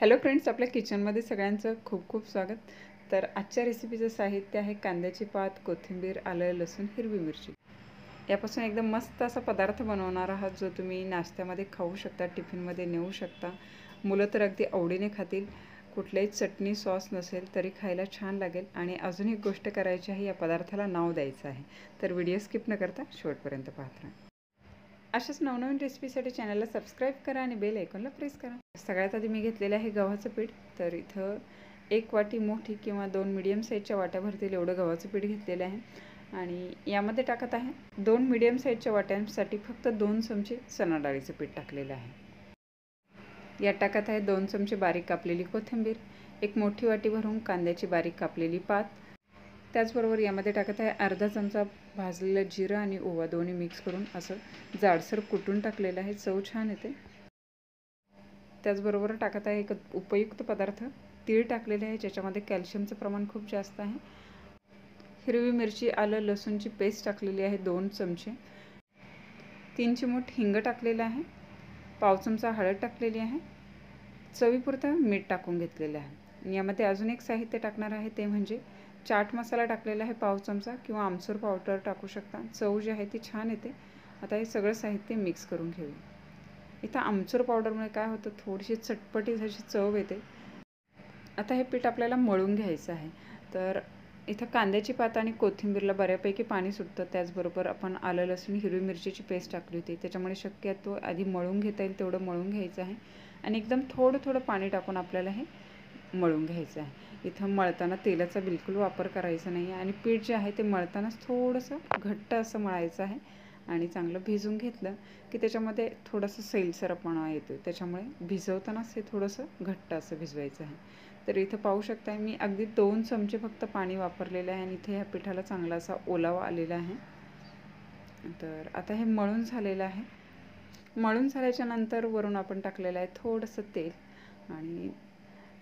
Hello friends, आपल्या किचनमध्ये सगळ्यांचं खूप खूप स्वागत. तर आजच्या रेसिपीचं साहित्य आहे कांद्याची पात, कोथिंबीर, आलं, लसूण, हिरवी मिरची. यापासून एकदम मस्त असा पदार्थ बनवणार आहात जो तुम्ही नाश्त्यामध्ये खाऊ शकता, टिफिनमध्ये नेऊ शकता. मुलं तर अगदी आवडीने खातील. कुठल्याही चटणी सॉस नसेल तरी खायला छान लागेल. आणि अजून एक गोष्ट करायची आहे, या पदार्थाला नाव द्यायचं आहे. तर व्हिडिओ स्किप न करता शेवटपर्यंत पाहत राहा. अशाच नवनवीन रेसिपीसाठी चॅनलला सबस्क्राईब करा आणि बेल आयकॉनला प्रेस करा. सगळ्यात आधी मी घेतलेलं आहे गव्हाचं पीठ. तर इथं 1 वाटी मोठी किंवा 2 मीडियम साईजच्या वाट्या भरतील एवढं गव्हाचं पीठ घेतलेलं आहे. आणि यामध्ये टाकत आहे 2 मीडियम साईजच्या वाट्यांसाठी फक्त 2 चमचे चणा डाळीचं पीठ टाकलेलं आहे. यात टाकत आहे 2 चमचे बारीक कापलेली कोथिंबीर, 1 मोठी वाटी भरून कांद्याची बारीक कापलेली पात. त्याचबरोबर यामध्ये टाकत आहे अर्धा चमचा भाजलेलं जिरं आणि ओवा दोन्ही मिक्स करून असं जाडसर कुटून टाकलेलं आहे. चव छान येते. त्याचबरोबर टाकत आहे एक उपयुक्त पदार्थ तीळ टाकलेले आहे, ज्याच्यामध्ये कॅल्शियमचं प्रमाण खूप जास्त आहे. हिरवी मिरची, आलं, लसूणची पेस्ट टाकलेली आहे 2 चमचे. 3 चिमूट हिंग टाकलेलं आहे. पाव चमचा हळद टाकलेली आहे. चवीपुरतं मीठ टाकून घेतलेलं आहे. यामध्ये अजून एक साहित्य टाकणार आहे, ते म्हणजे चाट मसाला टाकलेला आहे पाव चमचा, किंवा आमचूर पावडर टाकू शकता. चव जी आहे ती छान येते. आता हे सगळं साहित्य मिक्स करून घेऊ. इथं आमचूर पावडरमुळे काय होतं, थोडीशी चटपटीत अशी चव येते. आता हे पीठ आपल्याला मळून घ्यायचं आहे. तर इथं कांद्याची पात आणि कोथिंबीरला बऱ्यापैकी पाणी सुटतं. त्याचबरोबर आपण आलं, लसूण, हिरवी मिरचीची पेस्ट टाकली होती, त्याच्यामुळे शक्यतो आधी मळून घेता येईल तेवढं मळून घ्यायचं आहे. आणि एकदम थोडं थोडं पाणी टाकून आपल्याला हे मळून घ्यायचं आहे. इथं मळताना तेलाचा बिलकुल वापर करायचा नाही आहे. आणि पीठ जे आहे ते मळतानाच थोडंसं घट्ट असं मळायचं आहे. आणि चांगलं भिजून घेतलं की त्याच्यामध्ये थोडंसं सैलसरपणा येतो. त्याच्यामुळे भिजवतानाच हे थोडंसं घट्ट असं भिजवायचं आहे. तर इथं पाहू शकता मी अगदी 2 चमचे फक्त पाणी वापरलेलं आहे. आणि इथे ह्या पिठाला चांगला असा ओलावा आलेला आहे. तर आता हे मळून झालेलं आहे. मळून झाल्याच्या नंतर वरून आपण टाकलेलं आहे थोडंसं तेल. आणि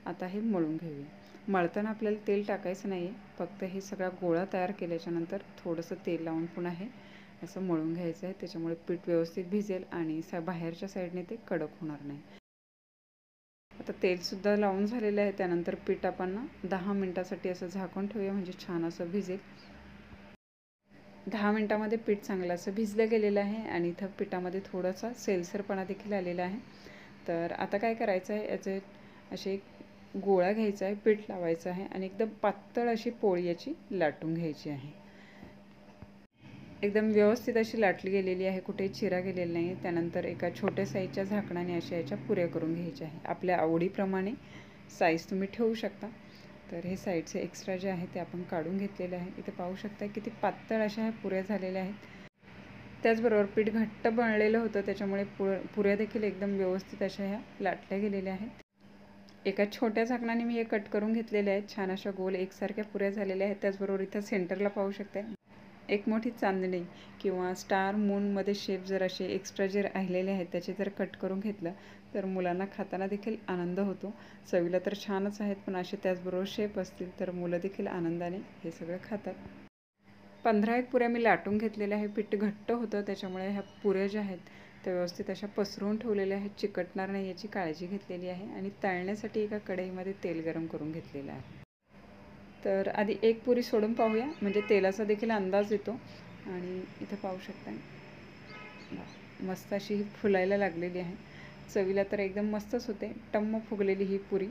आता हे मळून घेऊया. मळताना आपल्याला तेल टाकायचं नाही आहे, फक्त हे सगळा गोळा तयार केल्याच्यानंतर थोडंसं तेल लावून पुन्हा हे असं मळून घ्यायचं आहे. त्याच्यामुळे पीठ व्यवस्थित भिजेल आणि बाहेरच्या साईडने ते कडक होणार नाही. आता तेलसुद्धा लावून झालेलं आहे. त्यानंतर पीठ आपण 10 मिनटासाठी असं झाकून ठेवूया, म्हणजे छान असं भिजेल. 10 मिनटामध्ये पीठ चांगलं असं भिजलं गेलेलं आहे. आणि इथं पिठामध्ये थोडासा सैलसरपणा देखील आलेला आहे. तर आता काय करायचं आहे, याचे असे गोळा घ्यायचा आहे, पीठ लावायचं आहे आणि एकदम पातळ अशी पोळी याची लाटून घ्यायची आहे. एकदम व्यवस्थित अशी लाटली गेलेली आहे, कुठेही चिरा गेलेला नाही. त्यानंतर एका छोट्या साईजच्या झाकणाने अशा याच्या पुऱ्या करून घ्यायच्या आहे. आपल्या आवडीप्रमाणे साईज तुम्ही ठेवू शकता. तर हे साईडचे एक्स्ट्रा जे आहे ते आपण काढून घेतलेले आहे. इथे पाहू शकता किती पातळ अशा ह्या पुऱ्या झालेल्या आहेत. त्याचबरोबर पीठ घट्ट बनलेलं होतं, त्याच्यामुळे पुऱ्या देखील एकदम व्यवस्थित अशा ह्या लाटल्या गेलेल्या आहेत. एका छोट्या झाकणाने मी हे कट करून घेतलेले आहेत. छान अशा गोल एकसारख्या पुऱ्या झालेल्या आहेत. त्याचबरोबर इथं सेंटरला पाहू शकता एक मोठी चांदणी किंवा स्टार मूनमध्ये शेप जर असे एक्स्ट्रा जे राहिलेले आहेत त्याचे जर कट करून घेतलं तर मुलांना खाताना देखील आनंद होतो. चवीला तर छानच आहेत, पण असे त्याचबरोबर शेप असतील तर मुलं देखील आनंदाने हे सगळं खातात. 15 पुऱ्या मी लाटून घेतलेल्या आहे. पीठ घट्ट होतं, त्याच्यामुळे ह्या पुऱ्या ज्या आहेत त्या व्यवस्थित अशा पसरून ठेवलेल्या आहेत. चिकटणार नाही याची काळजी घेतलेली आहे. आणि तळण्यासाठी एका कढईमध्ये तेल गरम करून घेतलेलं आहे. तर आधी एक पुरी सोडून पाहूया, म्हणजे तेलाचा देखील अंदाज येतो. आणि इथं पाहू शकता मस्त अशी ही फुलायला लागलेली आहे. चवीला तर एकदम मस्तच होते. टम्म फुगलेली ही पुरी.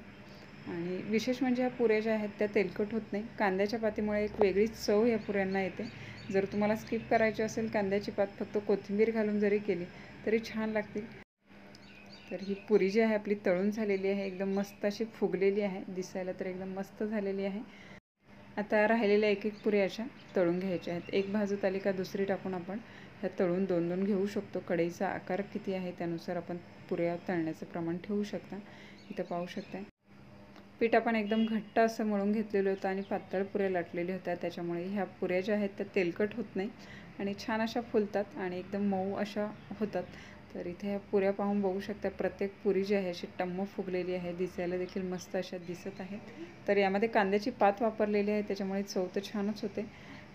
आणि विशेष म्हणजे ह्या पुऱ्या ज्या आहेत त्या तेलकट होत नाही. कांद्याच्या पातीमुळे एक वेगळीच चव या पुऱ्यांना येते. जर तुम्हाला स्किप करायची असेल कांद्याची पात, फक्त कोथिंबीर घालून जरी केली तरी छान लागतील. तर ही पुरी जी आहे आपली तळून झालेली आहे, एकदम मस्त अशी फुगलेली आहे. दिसायला तर एकदम मस्त झालेली आहे. आता राहिलेल्या एक एक पुऱ्या अशा तळून घ्यायच्या आहेत. एक भाजत आली का दुसरी टाकून आपण ह्या तळून 2-2 घेऊ शकतो. कढईचा आकार किती आहे त्यानुसार आपण पुऱ्या तळण्याचं प्रमाण ठेवू शकता. इथं पाहू शकता पीठ आपण एकदम घट्ट असं मळून घेतलेलं होतं आणि पातळ पुऱ्या लाटलेल्या होत्या. त्याच्यामुळे ह्या पुऱ्या ज्या आहेत त्या तेलकट होत नाही आणि छान अशा फुलतात आणि एकदम मऊ अशा होतात. तर इथे ह्या पुऱ्या पाहून बघू शकता, प्रत्येक पुरी जी आहे अशी टम्म फुगलेली आहे. दिसायला देखील मस्त अशा दिसत आहेत. तर यामध्ये कांद्याची पात वापरलेली आहे, त्याच्यामुळे चव तर छानच होते.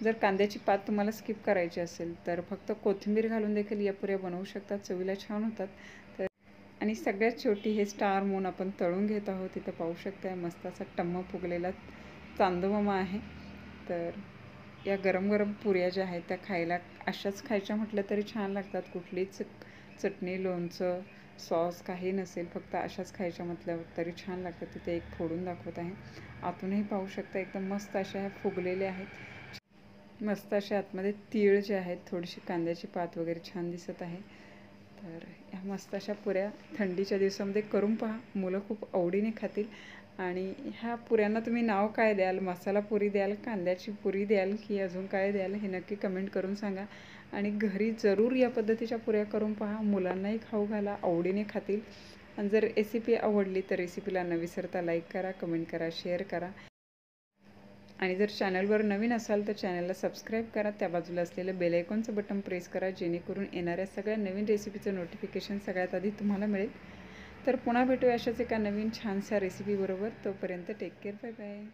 जर कांद्याची पात तुम्हाला स्किप करायची असेल तर फक्त कोथिंबीर घालून देखील या पुऱ्या बनवू शकता. चवीला छान होतात. तर आणि सगळ्यात शेवटी हे स्टार मून आपण तळून घेत आहोत. तिथं पाहू शकताय मस्त असा टम्म फुगलेला चांदोमामा आहे. तर या गरम गरम पुऱ्या ज्या आहेत त्या खायला अशाच खायच्या म्हटलं तरी छान लागतात. कुठलीच चटणी, लोणचं, सॉस काही नसेल, फक्त अशाच खायच्या म्हटलं तरी छान लागतात. तिथे एक फोडून दाखवत आहे. आतूनही पाहू शकता एकदम मस्त अशा ह्या फुगलेल्या आहेत. मस्त अशा आतमध्ये तीळ जे आहेत, थोडीशी कांद्याची पात वगैरे छान दिसत आहे. तर ह्या मस्त अशा पुऱ्या थंडीच्या दिवसामध्ये करून पहा, मुलं खूप आवडीने खातील. आणि ह्या पुऱ्यांना तुम्ही नाव काय द्याल? मसाला पुरी द्याल, कांद्याची पुरी द्याल, की अजून काय द्याल? हे नक्की कमेंट करून सांगा. आणि घरी जरूर या पद्धतीच्या पुऱ्या करून पहा, मुलांनाही खाऊ घाला, आवडीने खातील. आणि जर रेसिपी आवडली तर रेसिपीला न विसरता लाईक करा, कमेंट करा, शेअर करा. आणि जर चॅनलवर नवीन असाल तर चॅनलला सबस्क्राईब करा. त्या बाजूला असलेलं बेल आयकॉनचं बटन प्रेस करा, जेणेकरून येणाऱ्या सगळ्या नवीन रेसिपीचं नोटिफिकेशन सगळ्यात आधी तुम्हाला मिळेल. तर पुन्हा भेटूया अशाच एका नवीन छानशा रेसिपीबरोबर. तोपर्यंत टेक केअर, बाय बाय.